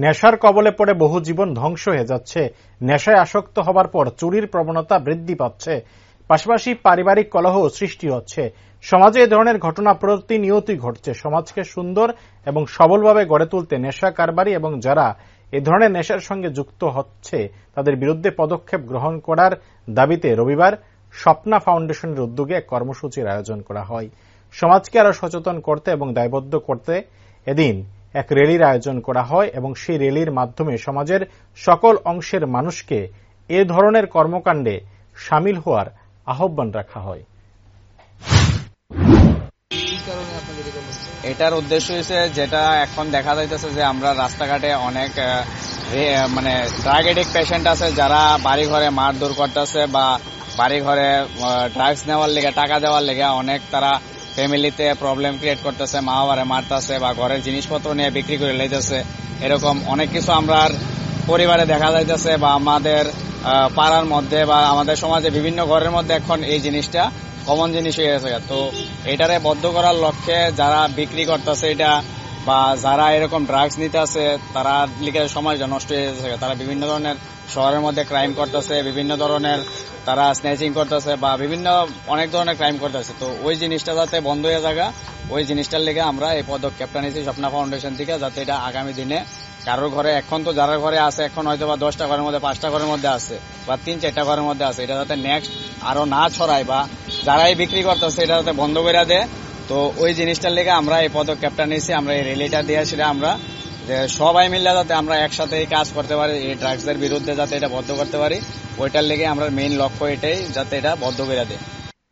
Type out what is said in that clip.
নেশার কবলে পড়ে বহু জীবন ধ্বংস হয়ে যাচ্ছে। নেশায় আসক্ত হবার পর চুরির প্রবণতা বৃদ্ধি পাচ্ছে, পাশাপাশি পারিবারিক কলহ সৃষ্টি হচ্ছে। সমাজে এ ধরনের ঘটনা প্রতিনিয়তই ঘটছে। সমাজকে সুন্দর এবং সবলভাবে গড়ে তুলতে নেশা কারবারি এবং যারা এ ধরনের নেশার সঙ্গে যুক্ত হচ্ছে তাদের বিরুদ্ধে পদক্ষেপ গ্রহণ করার দাবিতে রবিবার স্বপ্না ফাউন্ডেশনের উদ্যোগে এক কর্মসূচির আয়োজন করা হয়। সমাজকে আরো সচেতন করতে এবং দায়বদ্ধ করতে এদিন এক র্যালির আয়োজন করা হয় এবং সেই র্যালির মাধ্যমে সমাজের সকল অংশের মানুষকে এ ধরনের কর্মকাণ্ডে সামিল হওয়ার আহ্বান রাখা হয়। এটার উদ্দেশ্য হচ্ছে যেটা এখন দেখা যাইতেছে যে আমরা রাস্তাঘাটে অনেক ড্রাগ এডিক্ট পেশেন্ট আছে যারা বাড়ি ঘরে মারধর করতেছে বা বাড়ি ঘরে ড্রাগস নেওয়ার লেগে টাকা দেওয়ার লেগে অনেক তারা ফ্যামিলিতে প্রবলেম ক্রিয়েট করতেছে, মা বাবারে মারতেছে বা ঘরের জিনিসপত্র নিয়ে বিক্রি করে লাইতেছে। এরকম অনেক কিছু আমরা পরিবারে দেখা যাইতেছে বা আমাদের পাড়ার মধ্যে বা আমাদের সমাজে বিভিন্ন ঘরের মধ্যে এখন এই জিনিসটা কমন জিনিস হয়ে গেছে। তো এটারে বদ্ধ করার লক্ষ্যে যারা বিক্রি করতেছে এটা বা যারা এরকম ড্রাগস নিতে আছে তারা লিখে সমাজটা নষ্ট হয়ে গেছে। তারা বিভিন্ন ধরনের শহরের মধ্যে ক্রাইম করতেছে, বিভিন্ন ধরনের তারা স্ন্যাচিং করতেছে বা বিভিন্ন অনেক ধরনের ক্রাইম করতেছে। তো ওই জিনিসটা যাতে বন্ধ হয়ে যাবে, ওই জিনিসটার লেগে আমরা এই পদক্ষেপটা নিয়েছি স্বপ্না ফাউন্ডেশন থেকে, যাতে এটা আগামী দিনে কারোর ঘরে এখন তো যারা ঘরে আছে এখন হয়তো বা 10টা ঘরের মধ্যে 5টা ঘরের মধ্যে আছে বা 3-4টা ঘরের মধ্যে আছে, এটা যাতে নেক্সট আরো না ছড়ায় বা যারাই বিক্রি করতেছে এটা যাতে বন্ধ করে দেয়। তো ওই জিনিসটার লেগে আমরা এই পদক্ষেপটা নিয়েছি, আমরা এই র্যালিটা দিয়ে সেটা আমরা যে সবাই মিলে যাতে আমরা একসাথে কাজ করতে পারি, এই ড্রাগসের বিরুদ্ধে যাতে এটা বন্ধ করতে পারি, ওইটার লেগে আমরা মেইন লক্ষ্য এটাই, যাতে এটা বন্ধ করে দেয়।